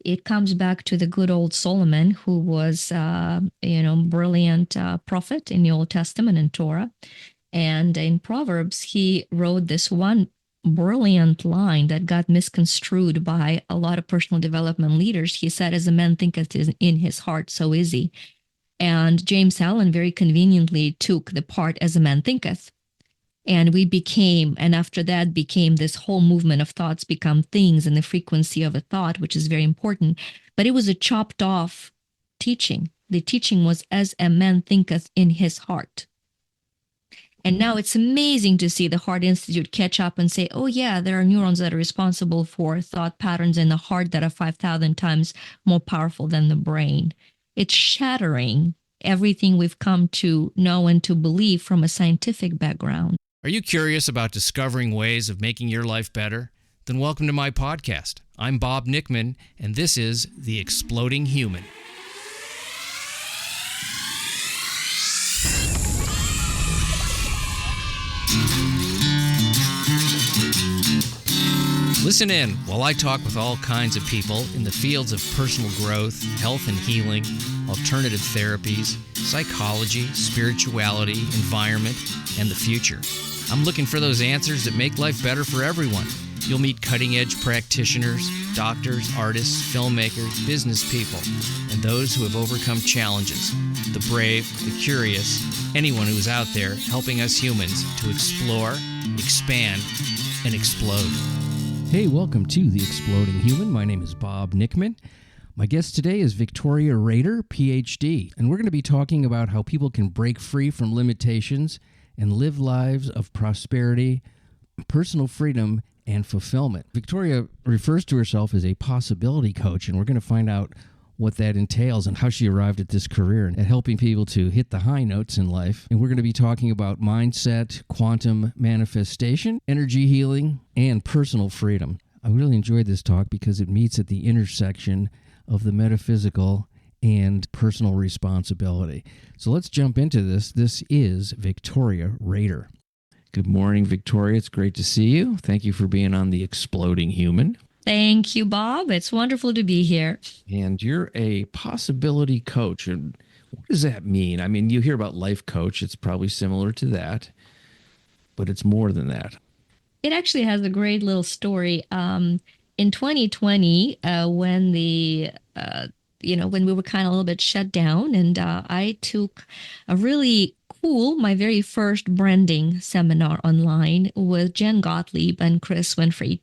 it comes back to the good old Solomon, who was, brilliant prophet in the Old Testament and Torah. And in Proverbs, he wrote this one brilliant line that got misconstrued by a lot of personal development leaders. He said, as a man thinketh in his heart, so is he. And James Allen very conveniently took the part as a man thinketh. And after that became this whole movement of thoughts become things and the frequency of a thought, which is very important. But it was a chopped off teaching. The teaching was as a man thinketh in his heart. And now it's amazing to see the Heart Institute catch up and say, oh yeah, there are neurons that are responsible for thought patterns in the heart that are 5,000 times more powerful than the brain. It's shattering everything we've come to know and to believe from a scientific background. Are you curious about discovering ways of making your life better? Then welcome to my podcast. I'm Bob Nickman, and this is The Exploding Human. Listen in while I talk with all kinds of people in the fields of personal growth, health and healing, alternative therapies, psychology, spirituality, environment, and the future. I'm looking for those answers that make life better for everyone. You'll meet cutting-edge practitioners, doctors, artists, filmmakers, business people, and those who have overcome challenges. The brave, the curious, anyone who is out there helping us humans to explore, expand, and explode. Hey, welcome to The Exploding Human. My name is Bob Nickman. My guest today is Victoria RADER, PhD, and we're going to be talking about how people can break free from limitations and live lives of prosperity, personal freedom, and fulfillment. Victoria refers to herself as a possibility coach, and we're going to find out what that entails and how she arrived at this career and at helping people to hit the high notes in life. And we're going to be talking about mindset, quantum manifestation, energy healing, and personal freedom. I really enjoyed this talk because it meets at the intersection of the metaphysical and personal responsibility. So let's jump into this. This is Victoria RADER. Good morning, Victoria. It's great to see you. Thank you for being on The Exploding Human. Thank you, Bob. It's wonderful to be here. And you're a possibility coach. And what does that mean? I mean, you hear about life coach. It's probably similar to that, but it's more than that. It actually has a great little story. In 2020, when we were kind of a little bit shut down, and I took a really my very first branding seminar online with Jen Gottlieb and Chris Winfrey.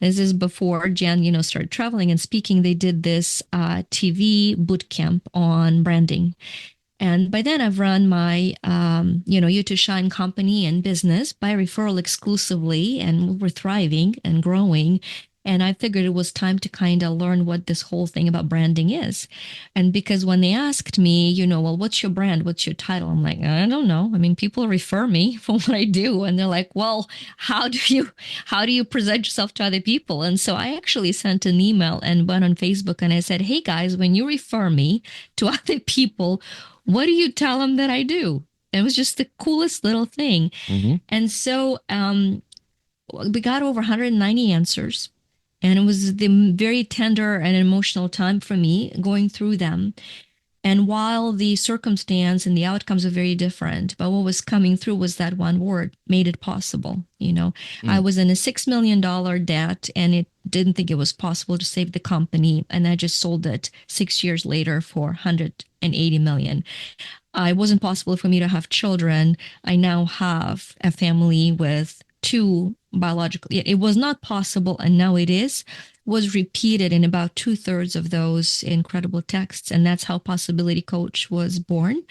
This is before Jen, started traveling and speaking. They did this TV boot camp on branding. And by then I've run my, You to Shine company and business by referral exclusively, and we're thriving and growing. And I figured it was time to kind of learn what this whole thing about branding is. And because when they asked me, well, what's your brand? What's your title? I'm like, I don't know. I mean, people refer me for what I do. And they're like, well, how do you present yourself to other people? And so I actually sent an email and went on Facebook and I said, hey guys, when you refer me to other people, what do you tell them that I do? It was just the coolest little thing. Mm-hmm. And so we got over 190 answers. And it was the very tender and emotional time for me going through them. And while the circumstance and the outcomes are very different, but what was coming through was that one word, made it possible. I was in a $6 million debt and it didn't think it was possible to save the company. And I just sold it 6 years later for $180 million. It wasn't possible for me to have children. I now have a family with 2 biological. It was not possible, and now it is, was repeated in about 2/3 of those incredible texts. And that's how Possibility Coach was born.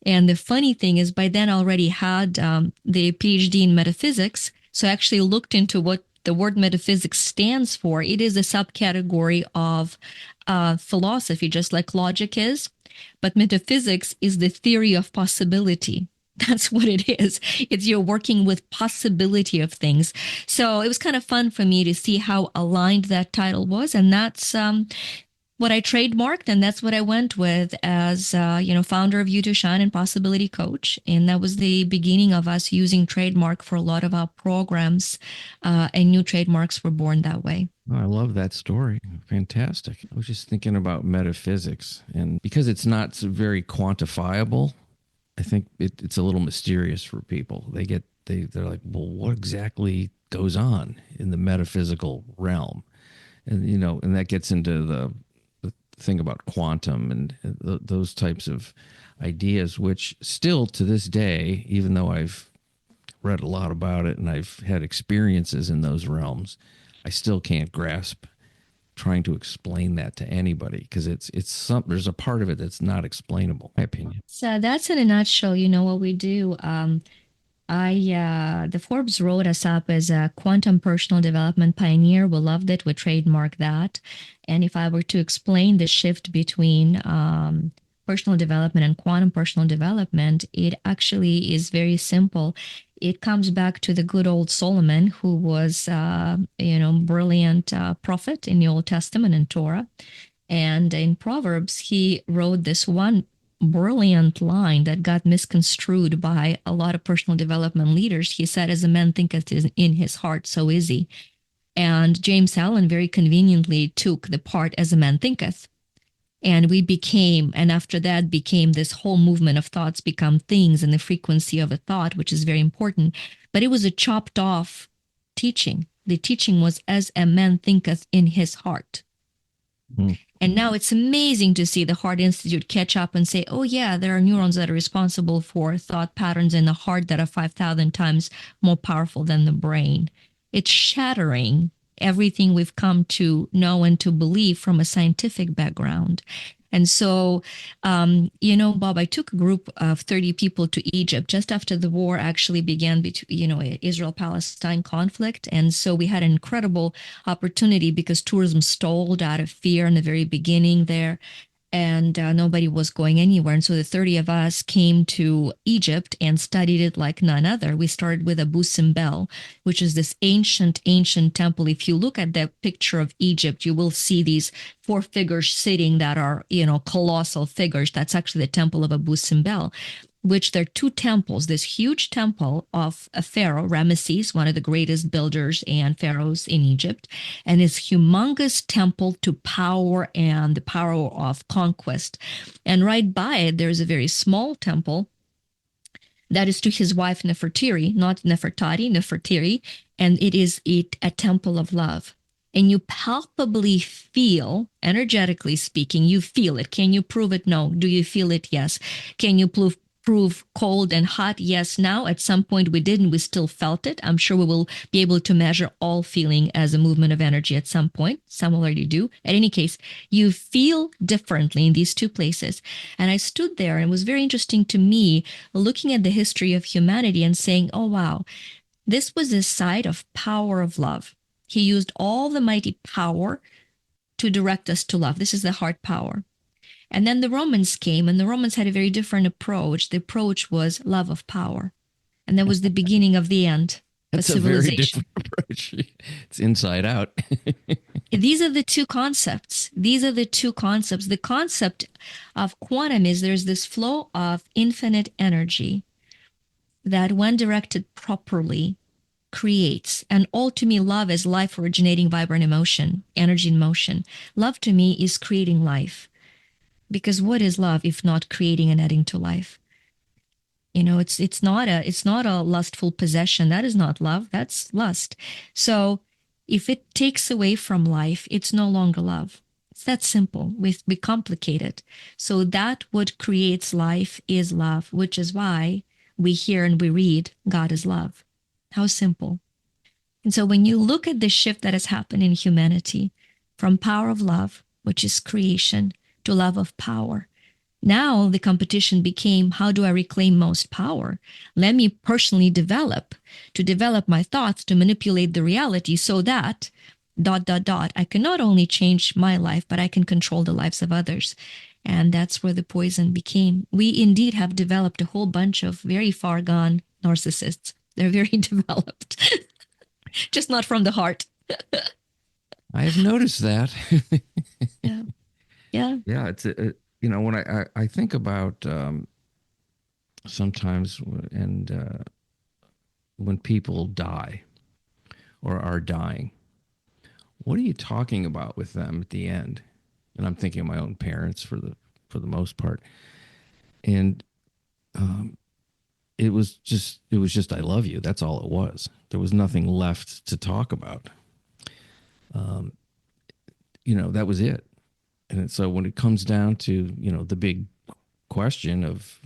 And the funny thing is, by then I already had the PhD in metaphysics. So I actually looked into what the word metaphysics stands for. It is a subcategory of philosophy, just like logic is. But metaphysics is the theory of possibility. That's what it is. It's you're working with possibility of things. So it was kind of fun for me to see how aligned that title was. And that's what I trademarked, and that's what I went with as founder of You to Shine and Possibility Coach. And that was the beginning of us using trademark for a lot of our programs, and new trademarks were born that way. Oh, I love that story. Fantastic. I was just thinking about metaphysics, and because it's not very quantifiable, I think it's a little mysterious for people. They're like, well, what exactly goes on in the metaphysical realm? And and that gets into the thing about quantum and those types of ideas, which still to this day, even though I've read a lot about it and I've had experiences in those realms, I still can't grasp trying to explain that to anybody, because there's a part of it that's not explainable, in my opinion. So that's in a nutshell, what we do. The Forbes wrote us up as a quantum personal development pioneer. We loved it. We trademarked that. And if I were to explain the shift between personal development and quantum personal development, it actually is very simple. It comes back to the good old Solomon, who was, brilliant prophet in the Old Testament and Torah. And in Proverbs, he wrote this one brilliant line that got misconstrued by a lot of personal development leaders. He said, as a man thinketh in his heart, so is he. And James Allen very conveniently took the part as a man thinketh. And after that became this whole movement of thoughts become things and the frequency of a thought, which is very important. But it was a chopped off teaching. The teaching was as a man thinketh in his heart. Mm. And now it's amazing to see the Heart Institute catch up and say, oh, yeah, there are neurons that are responsible for thought patterns in the heart that are 5,000 times more powerful than the brain. It's shattering everything we've come to know and to believe from a scientific background. And so, Bob, I took a group of 30 people to Egypt just after the war actually began between, Israel-Palestine conflict. And so we had an incredible opportunity because tourism stalled out of fear in the very beginning there. And nobody was going anywhere. And so the 30 of us came to Egypt and studied it like none other. We started with Abu Simbel, which is this ancient temple. If you look at the picture of Egypt, you will see these four figures sitting that are, colossal figures. That's actually the temple of Abu Simbel, which there are two temples, this huge temple of a pharaoh, Ramesses, one of the greatest builders and pharaohs in Egypt, and his humongous temple to power and the power of conquest. And right by it, there's a very small temple that is to his wife Nefertiri, not Nefertari, Nefertiri, and it is a temple of love. And you palpably feel, energetically speaking, you feel it. Can you prove it? No. Do you feel it? Yes. Can you prove cold and hot? Yes. Now, at some point we didn't. We still felt it. I'm sure we will be able to measure all feeling as a movement of energy at some point. Some already do. At any case, you feel differently in these two places. And I stood there, and it was very interesting to me looking at the history of humanity and saying, oh, wow, this was a site of power of love. He used all the mighty power to direct us to love. This is the heart power. And then the Romans came, and the Romans had a very different approach. The approach was love of power. And that was the beginning of the end of civilization. That's a very different approach. It's inside out. These are the two concepts. The concept of quantum is there's this flow of infinite energy that, when directed properly, creates. And all to me, love is life originating vibrant emotion, energy in motion. Love to me is creating life. Because what is love if not creating and adding to life? It's not a lustful possession. That is not love. That's lust. So if it takes away from life, it's no longer love. It's that simple. We complicate it. So that what creates life is love, which is why we hear and we read God is love. How simple. And so when you look at the shift that has happened in humanity from power of love, which is creation, to love of power. Now the competition became, how do I reclaim most power? Let me personally develop my thoughts to manipulate the reality so that ... I can not only change my life, but I can control the lives of others. And that's where the poison became. We indeed have developed a whole bunch of very far gone narcissists. They're very developed, just not from the heart. I have noticed that. Yeah. Yeah. Yeah, when I think about sometimes and when people die or are dying, what are you talking about with them at the end? And I'm thinking of my own parents for the most part, and um, it was just I love you. That's all it was. There was nothing left to talk about. Um, that was it. And so when it comes down to the big question of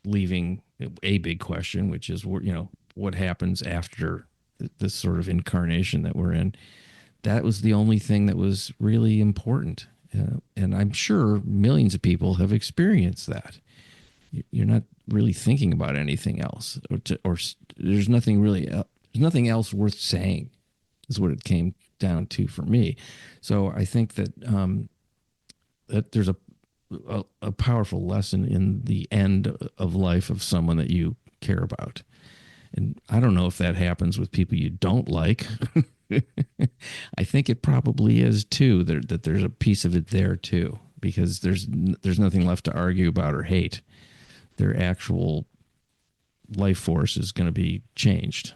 leaving a big question, which is what happens after this sort of incarnation that we're in. That was the only thing that was really important, and I'm sure millions of people have experienced that. You're not really thinking about anything else, or there's nothing really, there's nothing else worth saying. Is what it came down to for me. So I think that there's a powerful lesson in the end of life of someone that you care about. And I don't know if that happens with people you don't like. I think it probably is too. That there's a piece of it there too, because there's nothing left to argue about or hate. Their actual life force is going to be changed.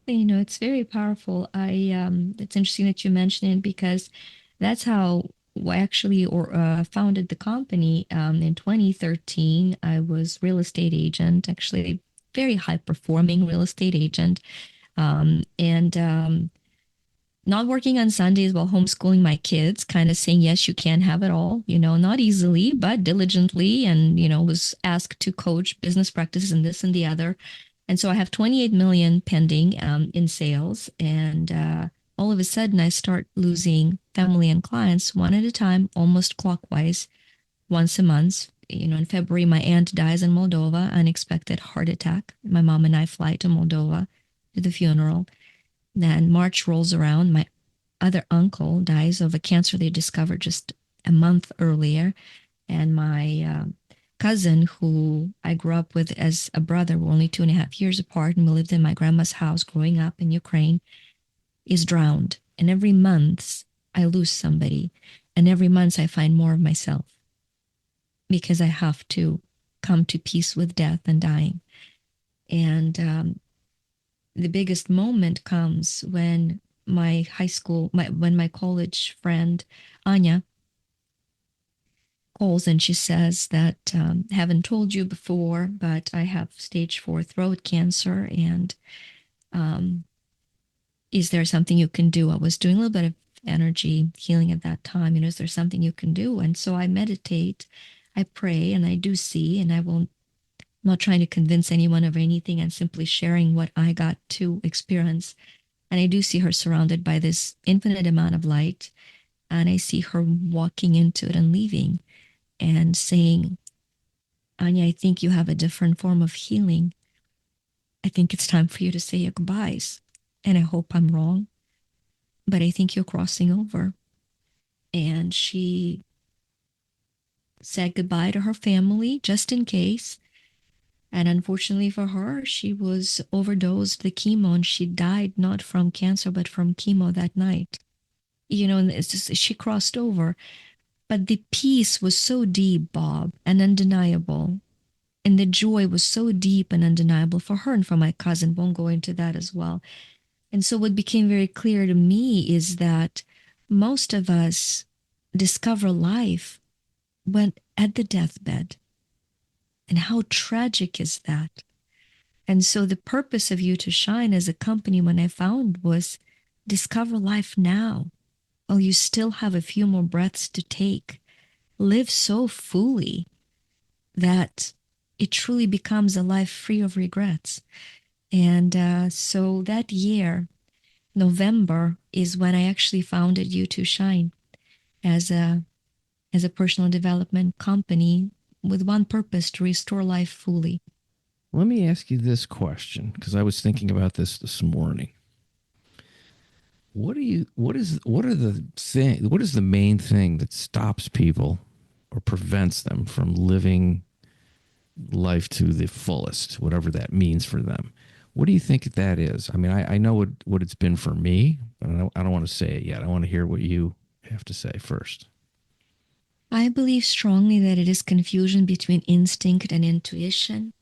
It's very powerful. It's interesting that you mention it because that's how I actually founded the company in 2013. I was real estate agent, actually very high performing real estate agent, and not working on Sundays while homeschooling my kids, kind of saying, yes, you can have it all, not easily, but diligently, and, was asked to coach business practices and this and the other. And so I have 28 million pending in sales. And all of a sudden, I start losing family and clients one at a time, almost clockwise, once a month. In February, my aunt dies in Moldova, unexpected heart attack. My mom and I fly to Moldova to the funeral. Then March rolls around. My other uncle dies of a cancer they discovered just a month earlier. And my cousin, who I grew up with as a brother, we're only 2.5 years apart, and we lived in my grandma's house growing up in Ukraine, is drowned. And every month I lose somebody. And every month I find more of myself because I have to come to peace with death and dying. And the biggest moment comes when when my college friend, Anya, calls and she says that, haven't told you before, but I have stage 4 throat cancer. And um, is there something you can do? I was doing a little bit of energy healing at that time. Is there something you can do? And so I meditate, I pray, and I do see, and I'm not trying to convince anyone of anything. I'm simply sharing what I got to experience. And I do see her surrounded by this infinite amount of light. And I see her walking into it and leaving and saying, Anya, I think you have a different form of healing. I think it's time for you to say your goodbyes. And I hope I'm wrong, but I think you're crossing over. And she said goodbye to her family just in case. And unfortunately for her, she was overdosed the chemo and she died not from cancer, but from chemo that night. And it's just, she crossed over. But the peace was so deep, Bob, and undeniable. And the joy was so deep and undeniable for her and for my cousin. Won't go into that as well. And so what became very clear to me is that most of us discover life when at the deathbed. And how tragic is that? And so the purpose of You to Shine as a company when I found was discover life now while you still have a few more breaths to take. Live so fully that it truly becomes a life free of regrets. And so that year, November, is when I actually founded You to Shine as a personal development company with one purpose: to restore life fully. Let me ask you this question, because I was thinking about this morning. What is the main thing that stops people or prevents them from living life to the fullest, whatever that means for them? What do you think that is? I mean, I know what it's been for me, but I don't want to say it yet. I want to hear what you have to say first. I believe strongly that it is confusion between instinct and intuition,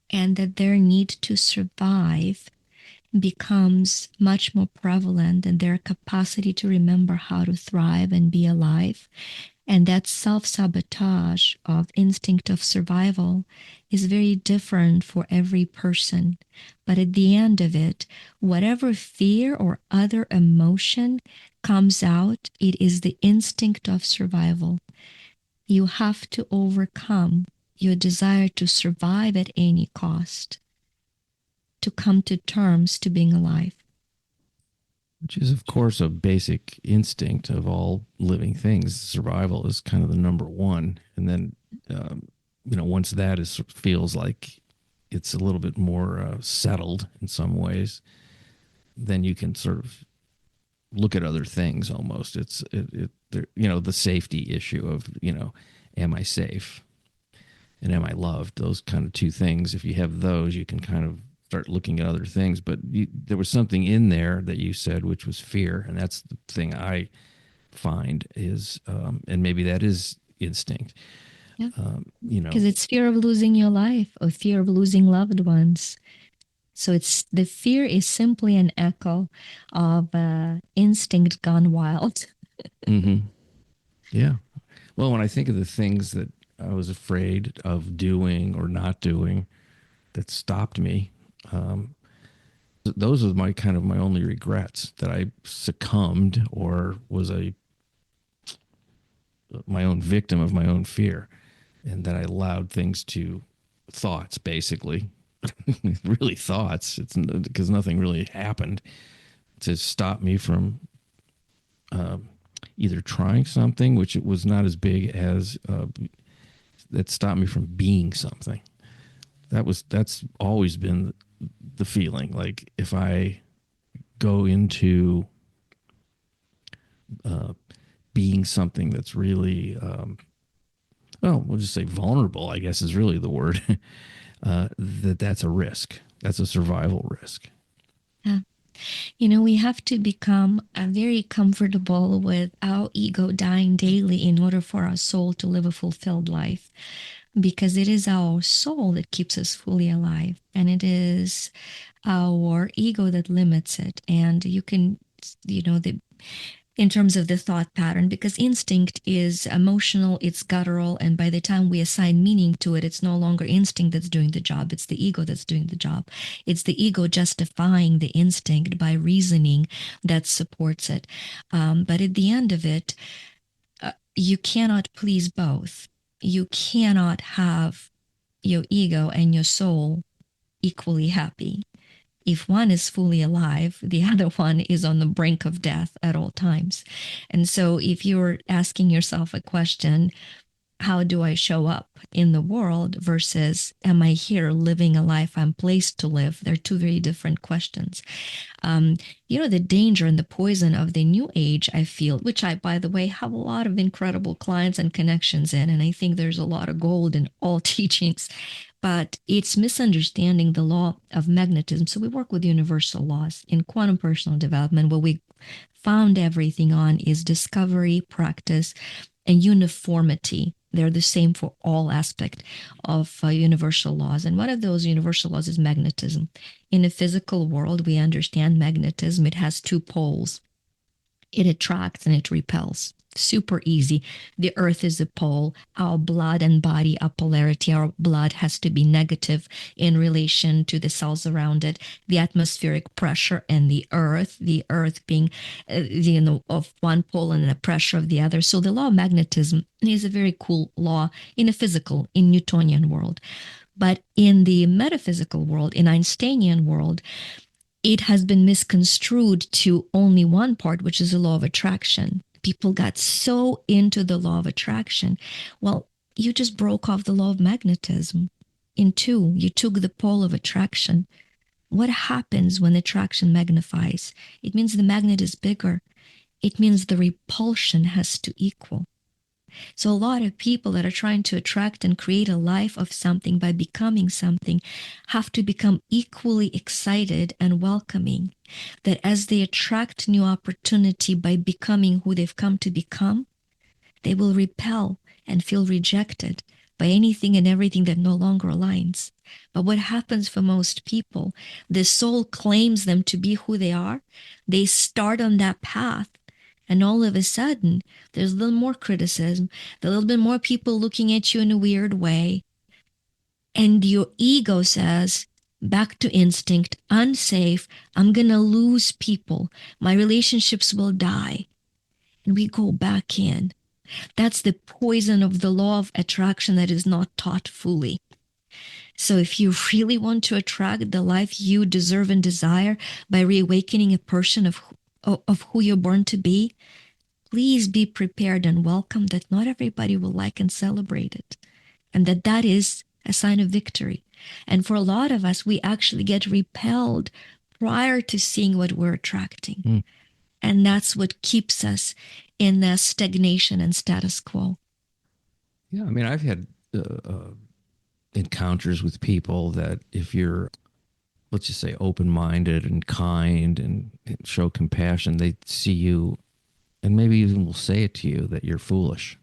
and that their need to survive becomes much more prevalent than their capacity to remember how to thrive and be alive. And that self sabotage of instinct of survival is very different for every person. But at the end of it, whatever fear or other emotion comes out, it is the instinct of survival. You have to overcome your desire to survive at any cost, to come to terms to being alive. Which is, of course, a basic instinct of all living things. Survival is kind of the number one. And then, once that is feels like it's a little bit more settled in some ways, then you can sort of look at other things almost. The safety issue of, am I safe? And am I loved? Those kind of two things. If you have those, you can kind of start looking at other things. But there was something in there that you said, which was fear. And that's the thing I find is, and maybe that is instinct. Yeah. You know, Because it's fear of losing your life or fear of losing loved ones. So it's the fear is simply an echo of instinct gone wild. mm-hmm. Yeah. Well, when I think of the things that I was afraid of doing or not doing that stopped me, those are my only regrets, that I succumbed or was my own victim of my own fear, and that I allowed things to thoughts, basically, really thoughts. It's because nothing really happened to stop me from either trying something, which it was not as big as that stopped me from being something. That's always been the feeling. Like if I go into being something that's really, well, we'll just say vulnerable, I guess is really the word, that's a risk. That's a survival risk. Yeah. We have to become very comfortable with our ego dying daily in order for our soul to live a fulfilled life, because it is our soul that keeps us fully alive, and it is our ego that limits it. And you can, in terms of the thought pattern, because instinct is emotional, it's guttural, and by the time we assign meaning to it, it's no longer instinct that's doing the job, it's the ego that's doing the job. It's the ego justifying the instinct by reasoning that supports it. But at the end of it, you cannot please both. You cannot have your ego and your soul equally happy. If one is fully alive, the other one is on the brink of death at all times. And so if you're asking yourself a question, how do I show up in the world versus am I here living a life I'm placed to live? They're two very different questions. The danger and the poison of the new age, I feel, which I, by the way, have a lot of incredible clients and connections in, and I think there's a lot of gold in all teachings, but it's misunderstanding the law of magnetism. So we work with universal laws in quantum personal development. What we found everything on is discovery, practice, and uniformity. They're the same for all aspects of universal laws. And one of those universal laws is magnetism. In the physical world, we understand magnetism. It has two poles. It attracts and it repels. Super easy. The earth is a pole. Our blood and body are polarity. Our blood has to be negative in relation to the cells around it. The atmospheric pressure and the earth being, of one pole and the pressure of the other. So the law of magnetism is a very cool law in a physical, in Newtonian world. But in the metaphysical world, in Einsteinian world, it has been misconstrued to only one part, which is the law of attraction. People got so into the law of attraction. Well, you just broke off the law of magnetism in two. You took the pole of attraction. What happens when attraction magnifies? It means the magnet is bigger. It means the repulsion has to equal. So a lot of people that are trying to attract and create a life of something by becoming something have to become equally excited and welcoming, that as they attract new opportunity by becoming who they've come to become, They will repel and feel rejected by anything and everything that no longer aligns. But what happens for most people, the soul claims them to be who they are. They start on that path. And all of a sudden, there's a little more criticism, a little bit more people looking at you in a weird way. And your ego says, back to instinct, unsafe, I'm going to lose people. My relationships will die. And we go back in. That's the poison of the law of attraction that is not taught fully. So if you really want to attract the life you deserve and desire by reawakening a portion of who you're born to be, please be prepared and welcome that not everybody will like and celebrate it. And that is a sign of victory. And for a lot of us, we actually get repelled prior to seeing what we're attracting. Mm. And that's what keeps us in the stagnation and status quo. Yeah, I mean, I've had encounters with people that if you're, let's just say, open-minded and kind and show compassion, they see you and maybe even will say it to you that you're foolish.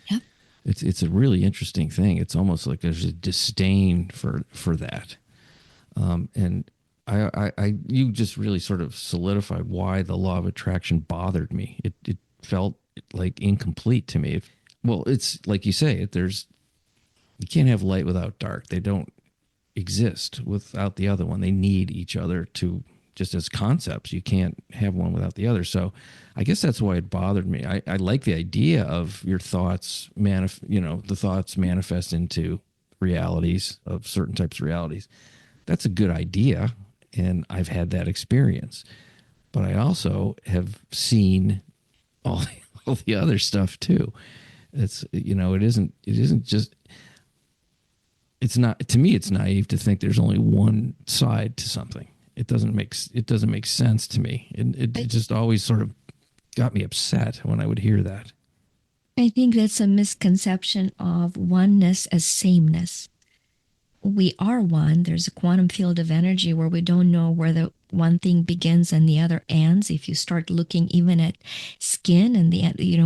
Yeah. It's a really interesting thing. It's almost like there's a disdain for that. And you just really sort of solidified why the law of attraction bothered me. It felt like incomplete to me. Well, it's like you say, you can't have light without dark. They don't exist without the other one. They need each other to, just as concepts. You can't have one without the other. So I guess that's why it bothered me. I like the idea of your thoughts, the thoughts manifest into realities, of certain types of realities. That's a good idea. And I've had that experience. But I also have seen all the other stuff too. It's, it's not, to me, it's naive to think there's only one side to something. It doesn't make sense to me. It just always sort of got me upset when I would hear that. I think that's a misconception of oneness as sameness. We are one. There's a quantum field of energy where we don't know where the one thing begins and the other ends. If you start looking even at skin and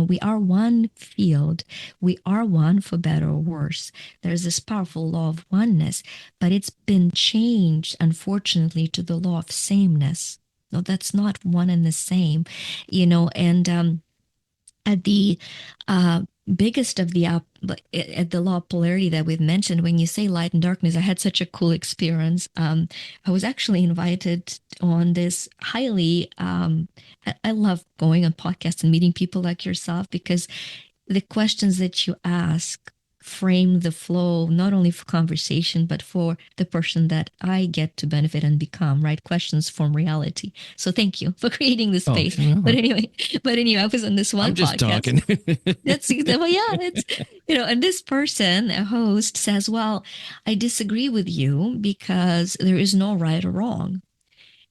we are one field. We are one for better or worse. There's this powerful law of oneness, but it's been changed, unfortunately, to the law of sameness. No, that's not one and the same, and at the biggest of at the law of polarity that we've mentioned, when you say light and darkness, I had such a cool experience. I was actually invited on this highly, I love going on podcasts and meeting people like yourself, because the questions that you ask frame the flow, not only for conversation, but for the person that I get to benefit and become, right? Questions form reality. So thank you for creating this space. Yeah. But anyway, I was on this one I'm just podcast. Talking. That's, well, yeah, it's, and this person, a host, says, well, I disagree with you because there is no right or wrong.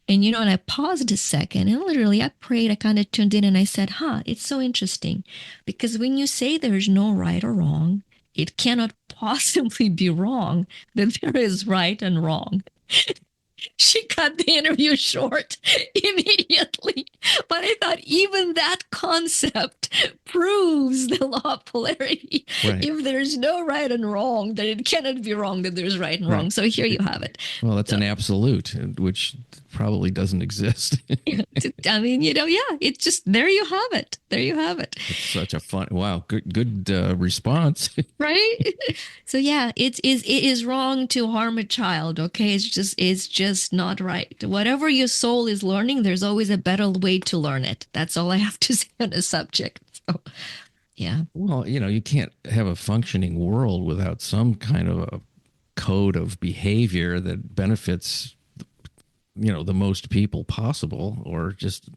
And, and I paused a second and literally I prayed, I kind of tuned in and I said, it's so interesting because when you say there's no right or wrong, it cannot possibly be wrong that there is right and wrong. She cut the interview short immediately. But I thought even that concept proves the law of polarity. Right. If there's no right and wrong, then it cannot be wrong that there's right and wrong. So here you have it. Well, that's an absolute, which probably doesn't exist. I mean, it's just, there you have it. There you have it. It's such a fun, wow, good response. Right? So yeah, it is wrong to harm a child, okay? It's just not right. Whatever your soul is learning, there's always a better way to learn it. That's all I have to say on the subject. So, yeah. Well, you can't have a functioning world without some kind of a code of behavior that benefits, the most people possible, or just,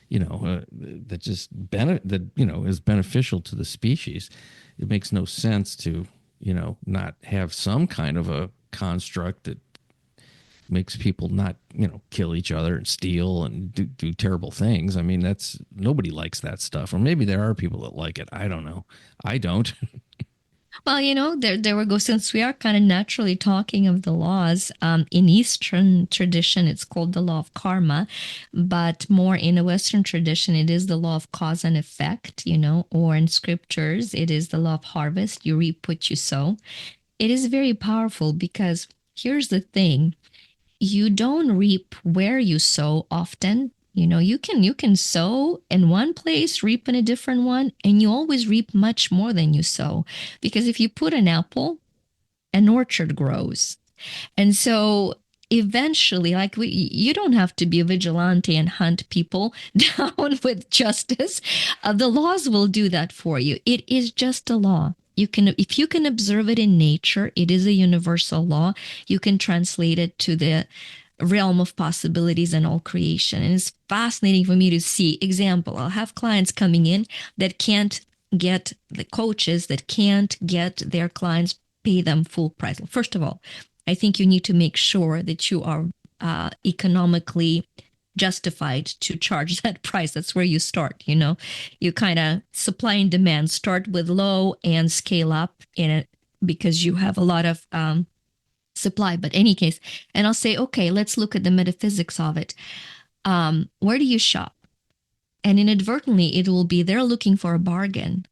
that just is beneficial to the species. It makes no sense to, not have some kind of a construct that makes people not, kill each other and steal and do terrible things. I mean, nobody likes that stuff. Or maybe there are people that like it. I don't know. I don't. Well, there we go. Since we are kind of naturally talking of the laws, in Eastern tradition, it's called the law of karma, but more in a Western tradition, it is the law of cause and effect, or in scriptures, it is the law of harvest. You reap what you sow. It is very powerful because here's the thing: you don't reap where you sow often. You can sow in one place, reap in a different one, and you always reap much more than you sow. Because if you put an apple, an orchard grows. And so eventually, like you don't have to be a vigilante and hunt people down with justice. The laws will do that for you. It is just a law. If you can observe it in nature, it is a universal law. You can translate it to the realm of possibilities and all creation. And it's fascinating for me to see. Example, I'll have clients coming in that can't get the coaches that can't get their clients pay them full price. First of all, I think you need to make sure that you are economically justified to charge that price. That's where you start. You kind of supply and demand, start with low and scale up in it because you have a lot of supply. But any case, and I'll say, okay, let's look at the metaphysics of it. Where do you shop? And inadvertently, it will be they're looking for a bargain.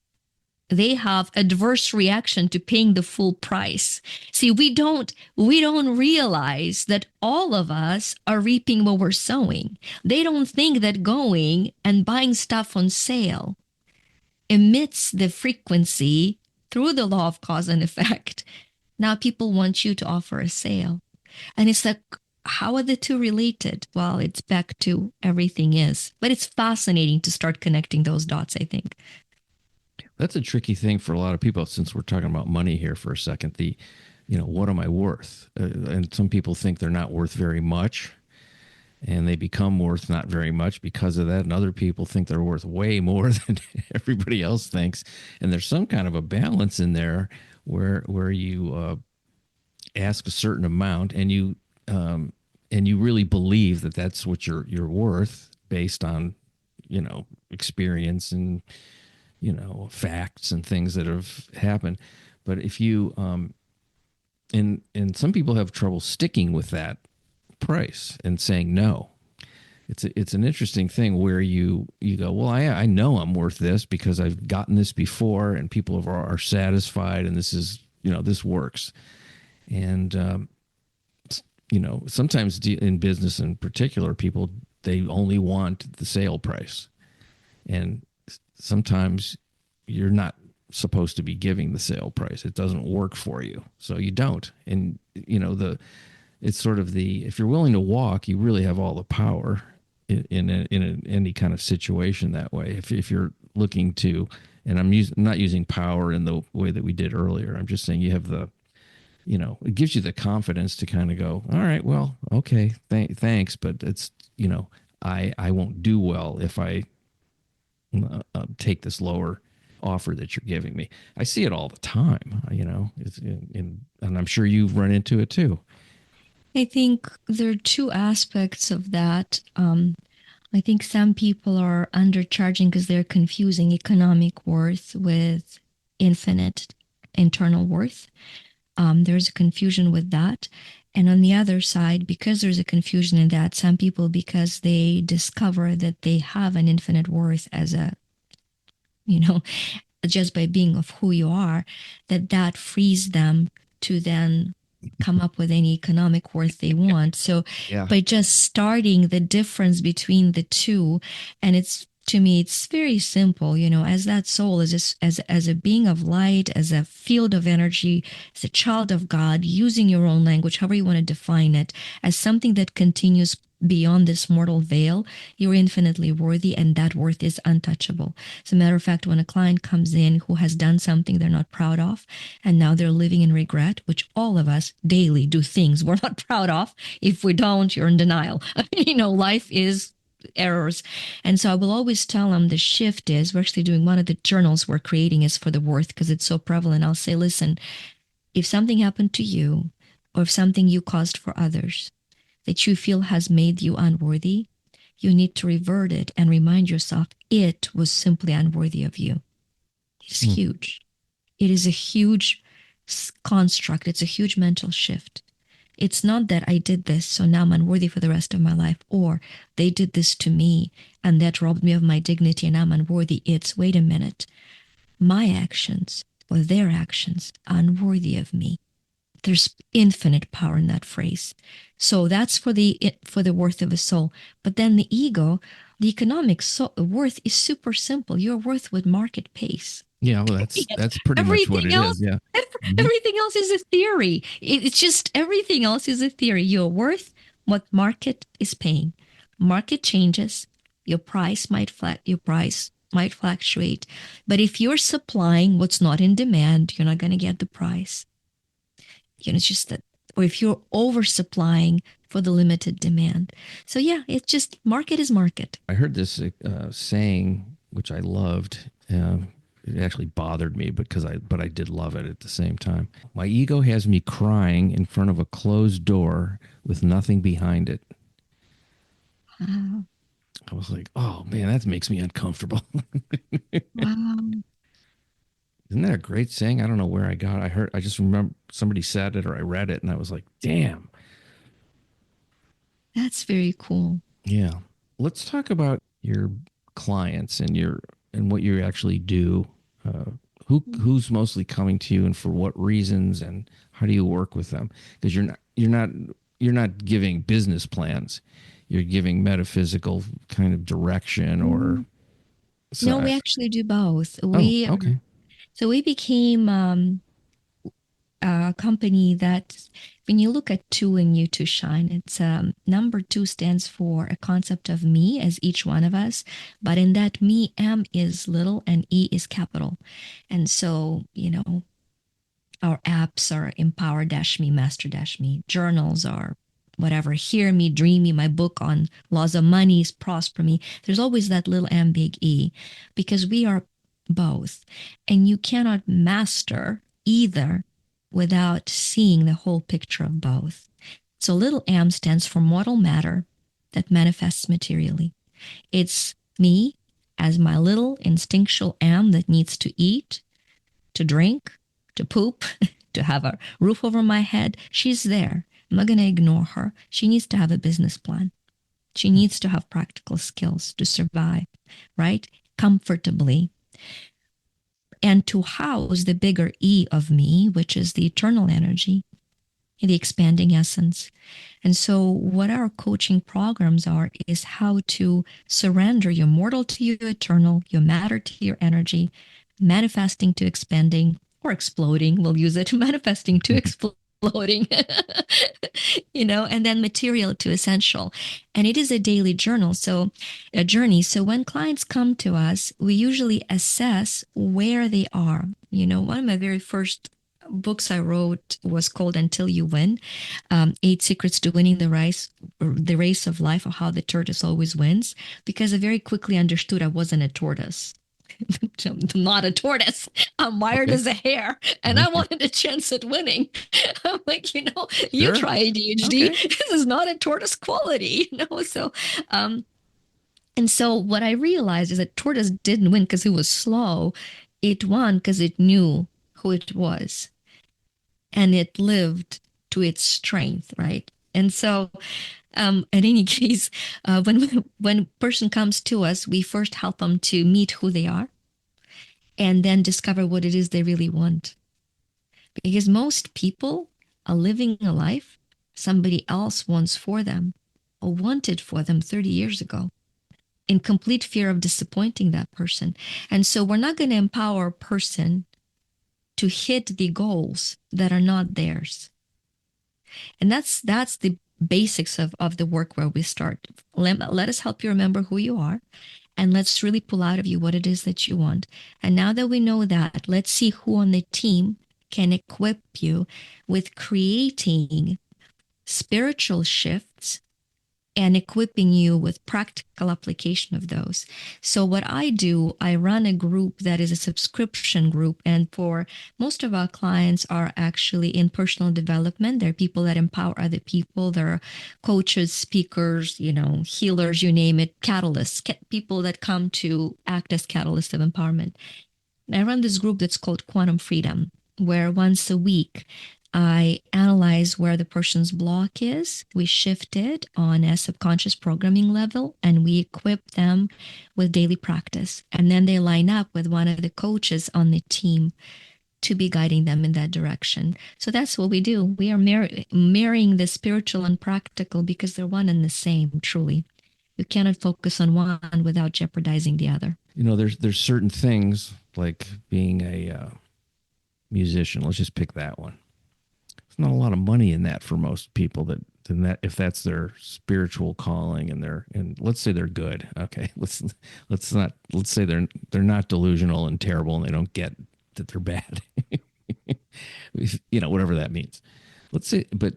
They have adverse reaction to paying the full price. See, we don't realize that all of us are reaping what we're sowing. They don't think that going and buying stuff on sale emits the frequency through the law of cause and effect. Now people want you to offer a sale. And it's like, how are the two related? Well, it's back to everything is. But it's fascinating to start connecting those dots, I think. That's a tricky thing for a lot of people, since we're talking about money here for a second. What am I worth? And some people think they're not worth very much, and they become worth not very much because of that. And other people think they're worth way more than everybody else thinks. And there's some kind of a balance in there where you ask a certain amount, and you really believe that that's what you're worth based on experience and facts and things that have happened. But if you and some people have trouble sticking with that price and saying no. It's an interesting thing where you go, well, I know I'm worth this because I've gotten this before, and people are satisfied, and this is this works. And sometimes in business in particular, people, they only want the sale price, and sometimes you're not supposed to be giving the sale price. It doesn't work for you, so you don't. And it's sort of if you're willing to walk, you really have all the power in any kind of situation that way. If you're looking to, and I'm not using power in the way that we did earlier. I'm just saying you have it gives you the confidence to kind of go, all right, well, okay, thanks, but it's I won't do well if I take this lower offer that you're giving me. I see it all the time, and I'm sure you've run into it too. I think there are two aspects of that. I think some people are undercharging because they're confusing economic worth with infinite internal worth. There's a confusion with that. And on the other side, because there's a confusion in that, some people, because they discover that they have an infinite worth as just by being of who you are, that frees them to then come up with any economic worth they want. So Yeah. by just starting the difference between the two, and to me, it's very simple, as that soul, as a being of light, as a field of energy, as a child of God, using your own language, however you want to define it, as something that continues beyond this mortal veil, you're infinitely worthy, and that worth is untouchable. As a matter of fact, when a client comes in who has done something they're not proud of, and now they're living in regret, which all of us daily do things we're not proud of. If we don't, you're in denial. Life is errors. And so I will always tell them the shift is, we're actually doing one of the journals we're creating is for the worth because it's so prevalent. I'll say, listen, if something happened to you, or if something you caused for others that you feel has made you unworthy, you need to revert it and remind yourself it was simply unworthy of you. It's huge. It is a huge construct. It's a huge mental shift. It's not that I did this, so now I'm unworthy for the rest of my life, or they did this to me and that robbed me of my dignity and I'm unworthy. It's, wait a minute, my actions or their actions are unworthy of me. There's infinite power in that phrase. So that's for the worth of a soul. But then the ego, the economic worth is super simple. Your worth with market pace. Yeah, well, that's pretty much what Everything it else, is. Yeah. Mhm. everything else is a theory. It's just everything else is a theory. Your worth, what market is paying. Market changes. Your price might fluctuate. But if you're supplying what's not in demand, you're not going to get the price. It's just that, or if you're oversupplying for the limited demand. So yeah, it's just market is market. I heard this saying, which I loved. It actually bothered me but I did love it at the same time. My ego has me crying in front of a closed door with nothing behind it. Wow. I was like, oh man, that makes me uncomfortable. Wow. Isn't that a great saying? I don't know where I just remember somebody said it or I read it and I was like, damn. That's very cool. Yeah. Let's talk about your clients and what you actually do. Who's mostly coming to you and for what reasons and how do you work with them? Because you're not giving business plans. You're giving metaphysical kind of direction or so. No, we actually do both. Oh, okay. So we became a company that, when you look at two and you two shine, it's number two stands for a concept of me as each one of us, but in that me, M is little and E is capital. And so, our apps are Empower Dash Me, Master Dash Me. Journals are whatever, Hear Me, Dream Me, my book on laws of money, Prosper Me. There's always that little M, big E, because we are both. And you cannot master either without seeing the whole picture of both. So little m stands for mortal matter that manifests materially. It's me as my little instinctual am that needs to eat, to drink, to poop, to have a roof over my head. She's there. I'm not going to ignore her. She needs to have a business plan. She needs to have practical skills to survive, right? Comfortably. And to house the bigger E of me, which is the eternal energy, the expanding essence. And so what our coaching programs are is how to surrender your mortal to your eternal, your matter to your energy, manifesting to expanding or exploding. We'll use it, manifesting to exploding, and then material to essential. And it is a daily journey. So when clients come to us, we usually assess where they are. One of my very first books I wrote was called Until You Win, 8 Secrets to Winning the Race of Life, or How the Tortoise Always Wins, because I very quickly understood I wasn't a tortoise. I'm not a tortoise. I'm wired as a hare, and I wanted a chance at winning. I'm like, you try ADHD. Okay. This is not a tortoise quality, So, and so what I realized is that tortoise didn't win because it was slow. It won because it knew who it was, and it lived to its strength, right? And so, in any case, when a person comes to us, we first help them to meet who they are and then discover what it is they really want. Because most people are living a life somebody else wants for them or wanted for them 30 years ago, in complete fear of disappointing that person. And so we're not going to empower a person to hit the goals that are not theirs. And that's the basics of the work where we start. Let us help you remember who you are, and let's really pull out of you what it is that you want. And now that we know that, let's see who on the team can equip you with creating spiritual shifts and equipping you with practical application of those. So what I do, I run a group that is a subscription group. And for most of our clients are actually in personal development. They're people that empower other people. They're coaches, speakers, healers, you name it, catalysts, people that come to act as catalysts of empowerment. I run this group that's called Quantum Freedom, where once a week I analyze where the person's block is. We shift it on a subconscious programming level, and we equip them with daily practice. And then they line up with one of the coaches on the team to be guiding them in that direction. So that's what we do. We are marrying the spiritual and practical because they're one and the same, truly. You cannot focus on one without jeopardizing the other. There's certain things like being a musician. Let's just pick that one. There's not a lot of money in that for most people. That if that's their spiritual calling, and let's say they're good. Okay, let's say they're not delusional and terrible, and they don't get that they're bad. Whatever that means. Let's say, but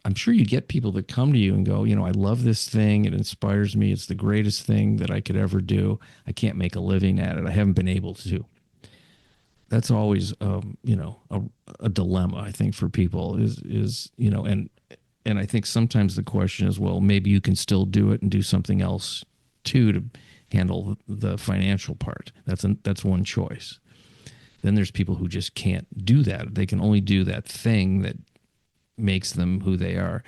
I'm sure you get people that come to you and go, I love this thing. It inspires me. It's the greatest thing that I could ever do. I can't make a living at it. I haven't been able to. That's always, a dilemma, I think, for people and I think sometimes the question is, well, maybe you can still do it and do something else too to handle the financial part. That's one choice. Then there's people who just can't do that. They can only do that thing that makes them who they are.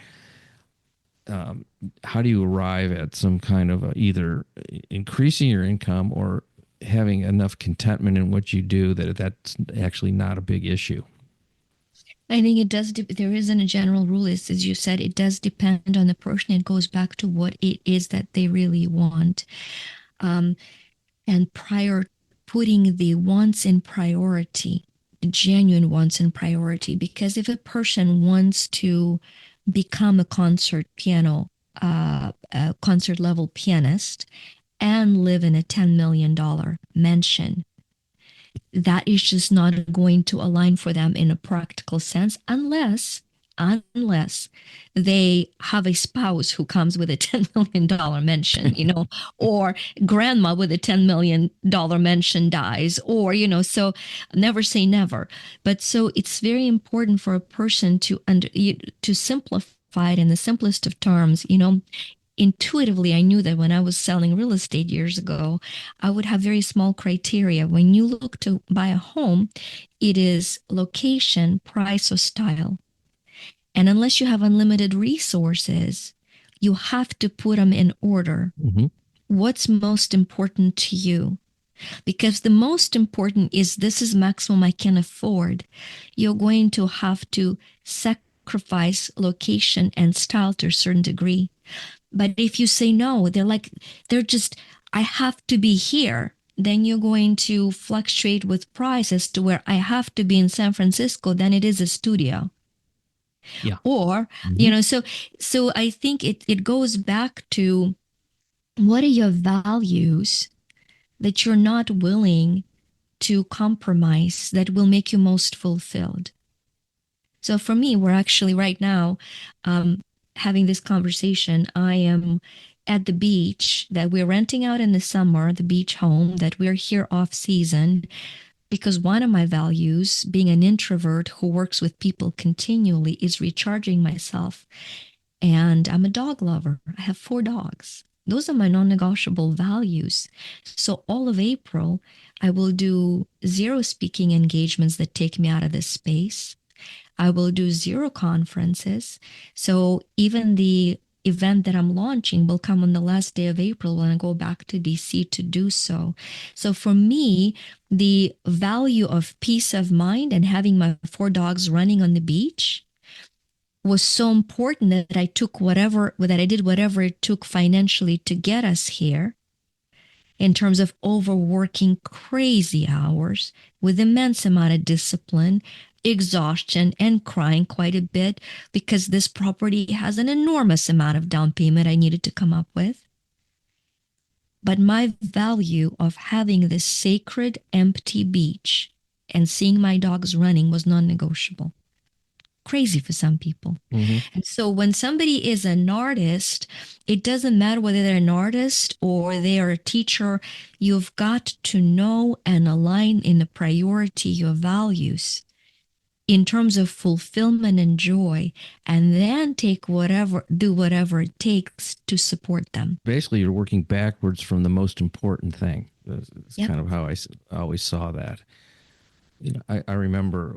How do you arrive at some kind of either increasing your income or having enough contentment in what you do that's actually not a big issue? I think it does. There isn't a general rule. As you said, it does depend on the person. It goes back to what it is that they really want. And putting the wants in priority, the genuine wants in priority. Because if a person wants to become a concert level pianist and live in a $10 million mansion, that is just not going to align for them in a practical sense unless they have a spouse who comes with a $10 million mansion, or grandma with a $10 million mansion dies, or, so never say never. But so it's very important for a person to simplify it in the simplest of terms. Intuitively, I knew that when I was selling real estate years ago, I would have very small criteria. When you look to buy a home, it is location, price, or style. And unless you have unlimited resources, you have to put them in order. Mm-hmm. What's most important to you? Because the most important is this is maximum I can afford. You're going to have to sacrifice location and style to a certain degree. But if you say no, I have to be here, then you're going to fluctuate with price as to where I have to be in San Francisco, then it is a studio. Yeah. Or, so I think it goes back to what are your values that you're not willing to compromise that will make you most fulfilled. So for me, we're actually right now having this conversation. I am at the beach that we're renting out in the summer, the beach home that we're here off season, because one of my values, being an introvert who works with people continually, is recharging myself. And I'm a dog lover. I have 4 dogs. Those are my non-negotiable values. So all of April, I will do 0 speaking engagements that take me out of this space. I will do 0 conferences. So even the event that I'm launching will come on the last day of April when I go back to DC to do so. So for me, the value of peace of mind and having my 4 dogs running on the beach was so important that I did whatever it took financially to get us here, in terms of overworking crazy hours with immense amount of discipline, exhaustion, and crying quite a bit because this property has an enormous amount of down payment I needed to come up with. But my value of having this sacred empty beach and seeing my dogs running was non-negotiable. Crazy for some people. Mm-hmm. And so when somebody is an artist, it doesn't matter whether they're an artist or they are a teacher, you've got to know and align in the priority your values in terms of fulfillment and joy, and then do whatever it takes to support them. Basically, you're working backwards from the most important thing. It's Yep. kind of how always saw that. I remember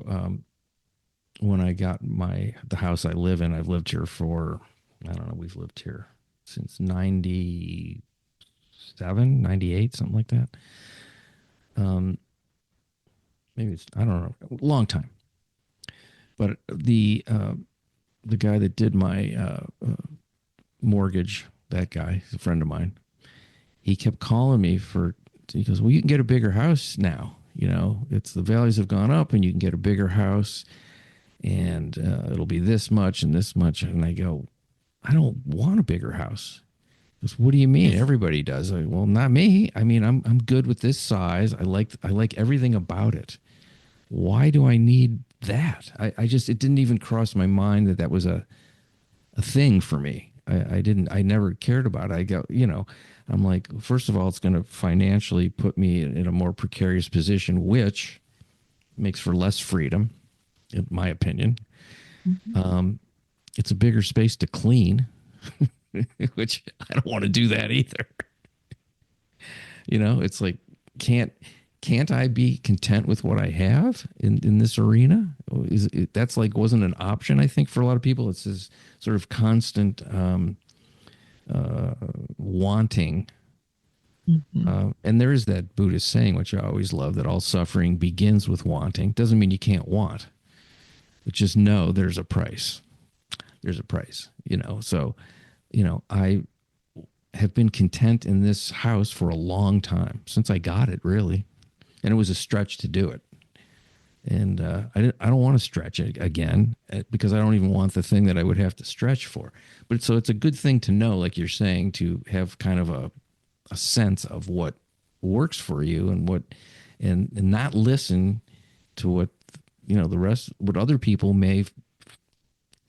when I got the house I live in. I've lived here for, I don't know, we've lived here since 97, 98, something like that. Um, Maybe it's, I don't know, a long time. But the guy that did my mortgage, that guy, a friend of mine, he kept calling me he goes, well, you can get a bigger house now. It's the values have gone up and you can get a bigger house and it'll be this much and this much. And I go, I don't want a bigger house. He goes, what do you mean? Yes. Everybody does. Well, not me. I mean, I'm good with this size. I like everything about it. Why do I need that? I just, it didn't even cross my mind that was a thing for me. I never cared about it. I'm like, first of all, it's going to financially put me in a more precarious position, which makes for less freedom, in my opinion. Mhm. It's a bigger space to clean, which I don't want to do that either. It's like, can't can't I be content with what I have in this arena? That's like wasn't an option, I think, for a lot of people. It's this sort of constant wanting. Mhm. And there is that Buddhist saying, which I always love, that all suffering begins with wanting. Doesn't mean you can't want, but just know there's a price. There's a price, So, I have been content in this house for a long time, since I got it, really. And it was a stretch to do it. And I don't want to stretch it again because I don't even want the thing that I would have to stretch for. But so it's a good thing to know, like you're saying, to have kind of a sense of what works for you and not listen to what the rest, what other people may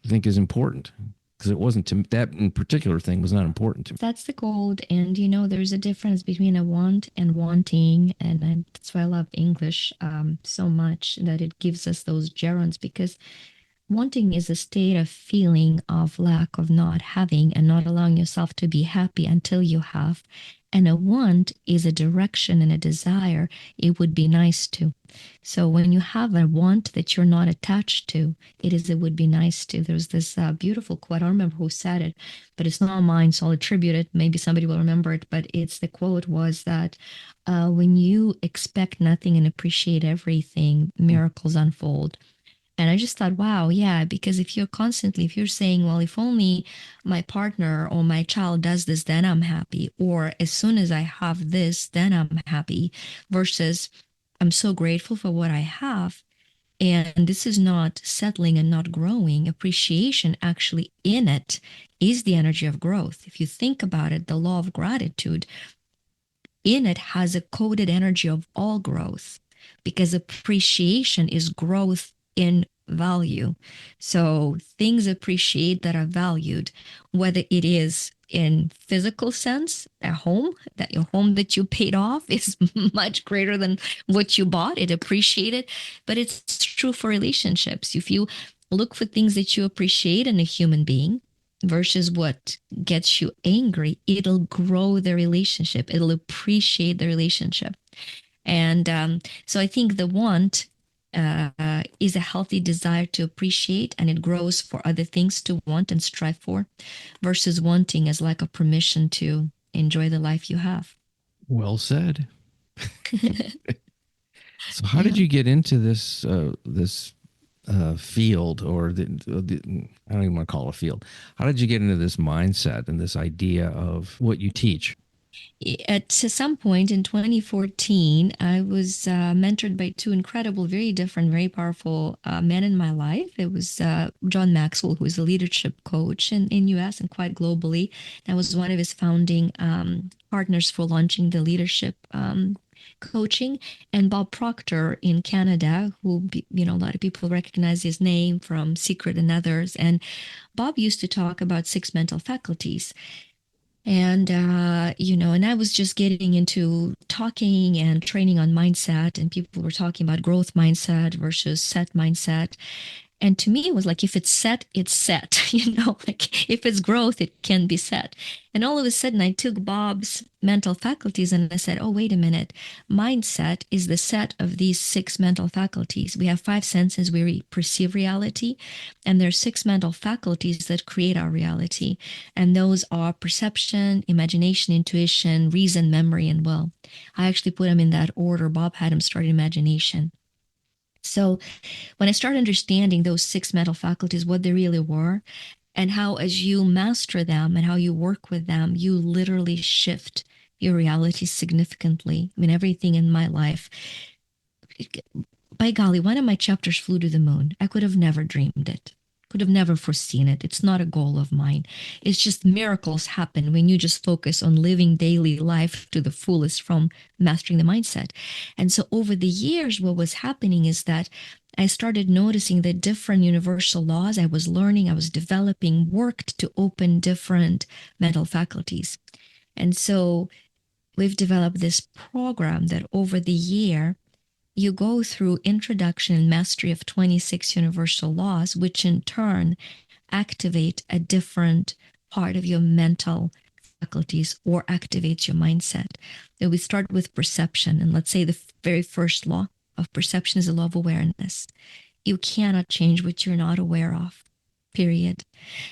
think is important, because it wasn't to that in particular thing was not important to me. That's the gold. And, there's a difference between a want and wanting. And that's why I love English so much, that it gives us those gerunds, because wanting is a state of feeling of lack, of not having and not allowing yourself to be happy until you have. And a want is a direction and a desire. It would be nice to. So when you have a want that you're not attached to, it would be nice to. There's this beautiful quote. I don't remember who said it, but it's not mine, so I'll attribute it. Maybe somebody will remember it, but the quote was that when you expect nothing and appreciate everything, miracles unfold. And I just thought, wow, yeah, because if you're saying, well, if only my partner or my child does this, then I'm happy. Or as soon as I have this, then I'm happy, versus I'm so grateful for what I have. And this is not settling and not growing. Appreciation actually in it is the energy of growth. If you think about it, the law of gratitude in it has a coded energy of all growth, because appreciation is growth in value. So things appreciate that are valued, whether it is in physical sense, a home, that your home that you paid off is much greater than what you bought, it appreciated. But it's true for relationships. If you look for things that you appreciate in a human being versus what gets you angry, it'll grow the relationship, it'll appreciate the relationship. And so I think the want is a healthy desire to appreciate, and it grows for other things to want and strive for, versus wanting as like a permission to enjoy the life you have. Well said. So how Yeah. did you get into this field, or I don't even want to call it a field. How did you get into this mindset and this idea of what you teach? At some point in 2014, I was mentored by two incredible, very different, very powerful men in my life. It was John Maxwell, who is a leadership coach in US and quite globally. I was one of his founding partners for launching the leadership coaching, and Bob Proctor in Canada, who a lot of people recognize his name from Secret and others. And Bob used to talk about 6 mental faculties. And, and I was just getting into talking and training on mindset, and people were talking about growth mindset versus set mindset. And to me, it was like, if it's set, it's set. Like if it's growth, it can be set. And all of a sudden, I took Bob's mental faculties and I said, oh, wait a minute. Mindset is the set of these 6 mental faculties. We have 5 senses, we perceive reality, and there's 6 mental faculties that create our reality. And those are perception, imagination, intuition, reason, memory, and will. I actually put them in that order. Bob had them start imagination. So when I started understanding those 6 mental faculties, what they really were, and how as you master them and how you work with them, you literally shift your reality significantly. I mean, everything in my life, by golly, one of my chapters flew to the moon. I could have never dreamed it, could have never foreseen it. It's not a goal of mine. It's just miracles happen when you just focus on living daily life to the fullest from mastering the mindset. And so over the years, what was happening is that I started noticing that different universal laws I was learning, I was developing, worked to open different mental faculties. And so we've developed this program that over the year, you go through introduction and mastery of 26 universal laws, which in turn activate a different part of your mental faculties or activates your mindset. So we start with perception. And let's say the very first law of perception is the law of awareness. You cannot change what you're not aware of, period.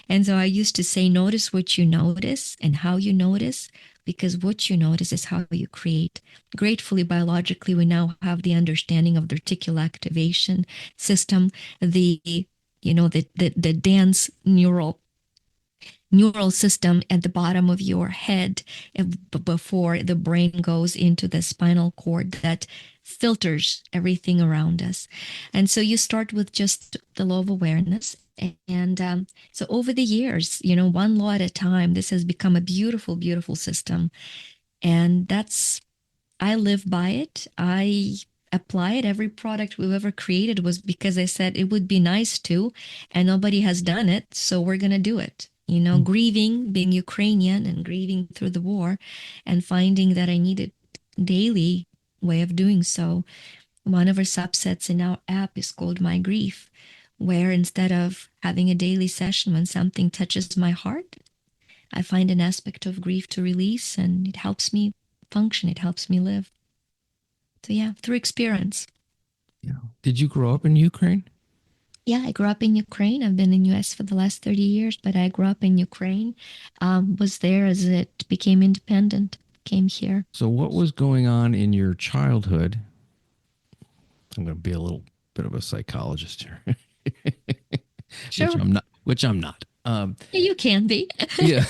And so I used to say, notice what you notice and how you notice, because what you notice is how you create. Gratefully, biologically, we now have the understanding of the reticular activation system, the dense neural system at the bottom of your head before the brain goes into the spinal cord that filters everything around us. And so you start with just the law of awareness. And so over the years, one law at a time, this has become a beautiful, beautiful system. And I live by it. I apply it. Every product we've ever created was because I said it would be nice to, and nobody has done it. So we're going to do it. Grieving, being Ukrainian and grieving through the war and finding that I needed daily way of doing so. One of our subsets in our app is called My Grief, where instead of having a daily session when something touches my heart, I find an aspect of grief to release, and it helps me function. It helps me live. So yeah, through experience. Yeah. Did you grow up in Ukraine? Yeah, I grew up in Ukraine. I've been in the US for the last 30 years, but I grew up in Ukraine, was there as it became independent, came here. So what was going on in your childhood? I'm going to be a little bit of a psychologist here. Sure. Which I'm not. Yeah, you can be. Yeah.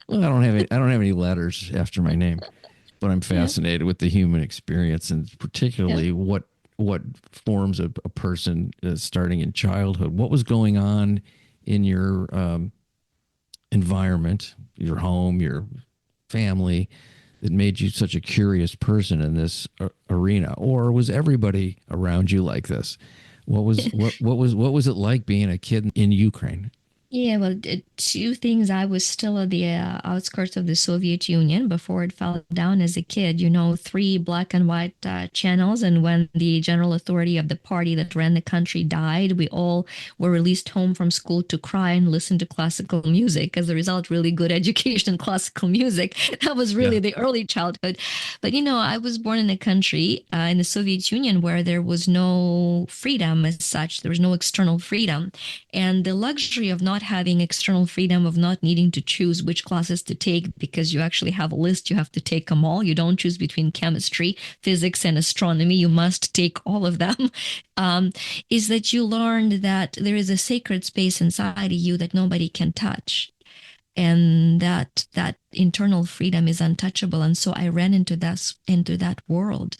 Well, I don't have any letters after my name, but I'm fascinated with the human experience, and particularly what forms a person starting in childhood. What was going on in your environment, your home, your family, that made you such a curious person in this arena? Or was everybody around you like this? What was it like being a kid in Ukraine? Yeah, well, 2 things. I was still at the outskirts of the Soviet Union before it fell down as a kid. 3 black and white channels. And when the general authority of the party that ran the country died, we all were released home from school to cry and listen to classical music. As a result, really good education in classical music. That was really the early childhood. But, I was born in a country in the Soviet Union where there was no freedom as such. There was no external freedom. And the luxury of not having external freedom, of not needing to choose which classes to take because you actually have a list, you have to take them all. You don't choose between chemistry, physics, and astronomy. You must take all of them. Is that you learned that there is a sacred space inside of you that nobody can touch. And that internal freedom is untouchable. And so I ran into that world,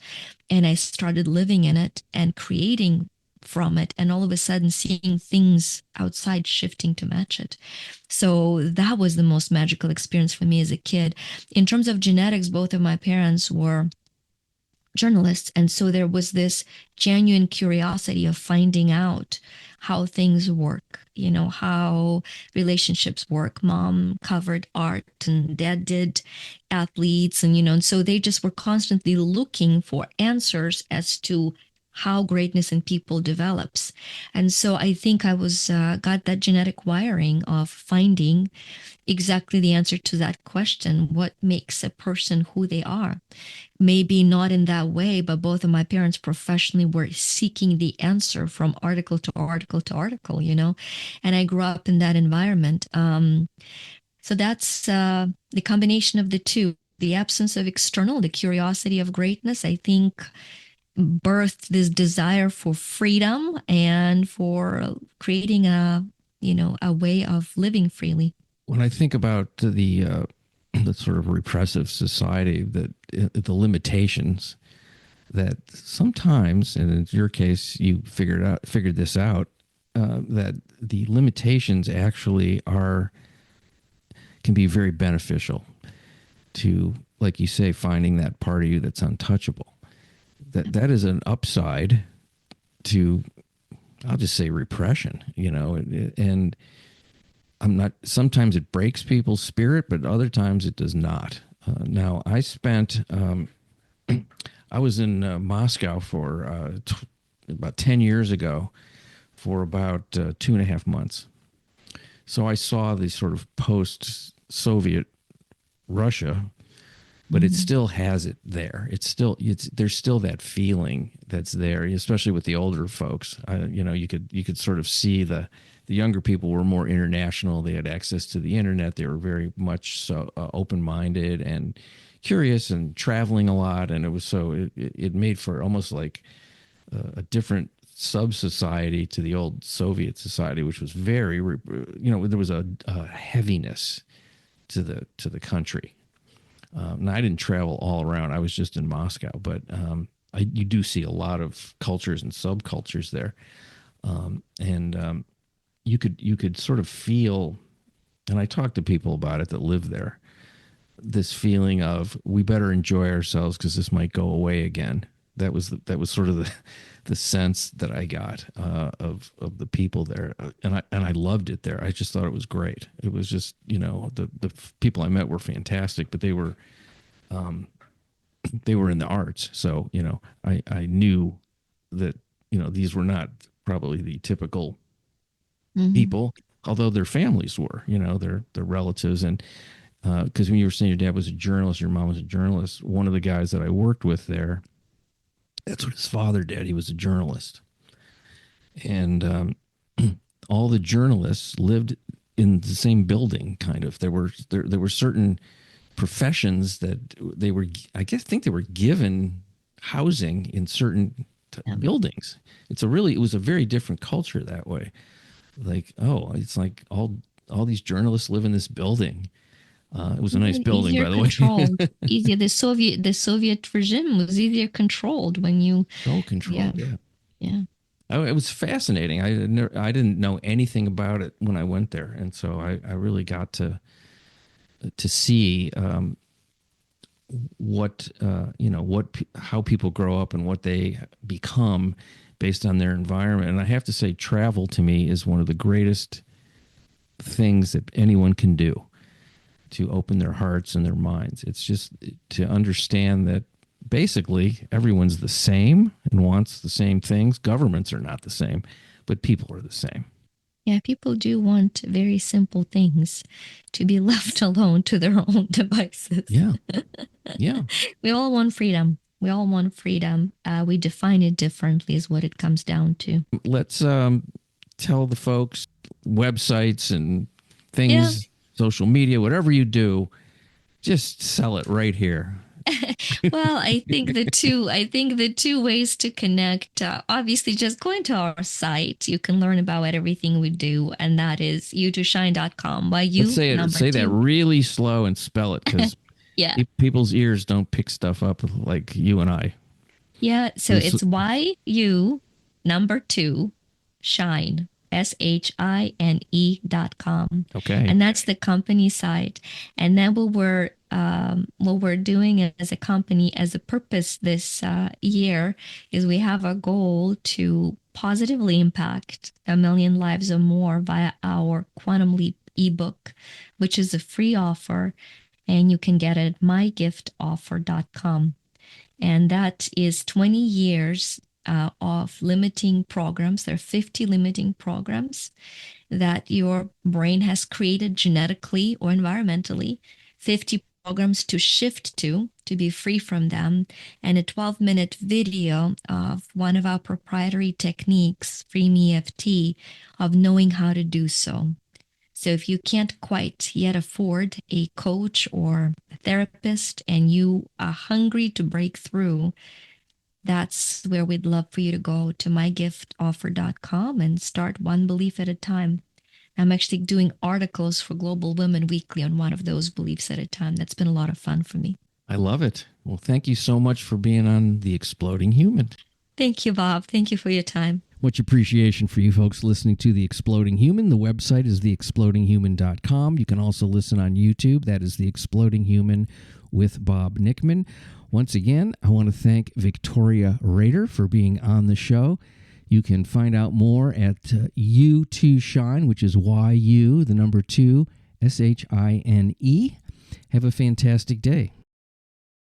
and I started living in it and creating from it, and all of a sudden seeing things outside shifting to match it. So that was the most magical experience for me as a kid. In terms of genetics, both of my parents were journalists, and so there was this genuine curiosity of finding out how things work, how relationships work. Mom covered art and dad did athletes, and and so they just were constantly looking for answers as to how greatness in people develops. And so I think I was got that genetic wiring of finding exactly the answer to that question. What makes a person who they are? Maybe not in that way, but both of my parents professionally were seeking the answer from article to article to article, and I grew up in that environment. So that's the combination of the two. The absence of external, the curiosity of greatness, I think birthed this desire for freedom and for creating a way of living freely. When I think about the sort of repressive society, that the limitations that sometimes, and in your case, you figured this out, that the limitations actually can be very beneficial to, like you say, finding that part of you that's untouchable. That is an upside to, I'll just say, repression, and I'm not, sometimes it breaks people's spirit, but other times it does not. Now, I was in Moscow for about 10 years ago for about 2.5 months. So I saw the sort of post-Soviet Russia, but it still has it there. There's still that feeling that's there, especially with the older folks. You could sort of see the younger people were more international. They had access to the internet. They were very much so open-minded and curious and traveling a lot. And it made for almost like a different sub-society to the old Soviet society, which was very, there was a heaviness to the country. And I didn't travel all around. I was just in Moscow, but you do see a lot of cultures and subcultures there. And you could sort of feel, and I talked to people about it that live there, this feeling of, we better enjoy ourselves because this might go away again. That was sort of the sense that I got of the people there, and I loved it there. I just thought it was great. It was just, the people I met were fantastic, but they were in the arts, so I knew that these were not probably the typical people, although their families were, their relatives. And because when you were saying your dad was a journalist, your mom was a journalist, one of the guys that I worked with there, that's what his father did. He was a journalist. And all the journalists lived in the same building, kind of. There were certain professions that I think they were given housing in certain buildings. It was a very different culture that way. Like, oh, it's like all these journalists live in this building. It was a nice building, by the way. Easier. The Soviet regime was easier controlled when you. So controlled, yeah. It was fascinating. I didn't know anything about it when I went there, and so I really got to see how people grow up and what they become based on their environment. And I have to say, travel to me is one of the greatest things that anyone can do to open their hearts and their minds. It's just to understand that basically everyone's the same and wants the same things. Governments are not the same, but people are the same. Yeah, people do want very simple things, to be left alone to their own devices. Yeah. Yeah. We all want freedom. We all want freedom. We define it differently is what it comes down to. Let's tell the folks websites and things, social media, whatever you do, just sell it right here. Well, I think the two ways to connect, obviously just going to our site, you can learn about everything we do, and that is you2shine.com. Let's say that really slow and spell it, because people's ears don't pick stuff up like you and I. Yeah, so it's YU number 2 shine. SHINE.com. Okay. And that's the company site. And then what we're doing as a company, as a purpose this year, is we have a goal to positively impact 1 million lives or more via our Quantum Leap ebook, which is a free offer, and you can get it at mygiftoffer.com. And that is 20 years of limiting programs. There are 50 limiting programs that your brain has created genetically or environmentally, 50 programs to shift to be free from them, and a 12-minute video of one of our proprietary techniques, Freem EFT, of knowing how to do so. So if you can't quite yet afford a coach or a therapist and you are hungry to break through, that's where we'd love for you to go to mygiftoffer.com and start one belief at a time. I'm actually doing articles for Global Women Weekly on one of those beliefs at a time. That's been a lot of fun for me. I love it. Well, thank you so much for being on The Exploding Human. Thank you, Bob. Thank you for your time. Much appreciation for you folks listening to The Exploding Human. The website is theexplodinghuman.com. You can also listen on YouTube. That is The Exploding Human with Bob Nickman. Once again, I want to thank Victoria Rader for being on the show. You can find out more at U2Shine, which is YU, the number 2, SHINE. Have a fantastic day.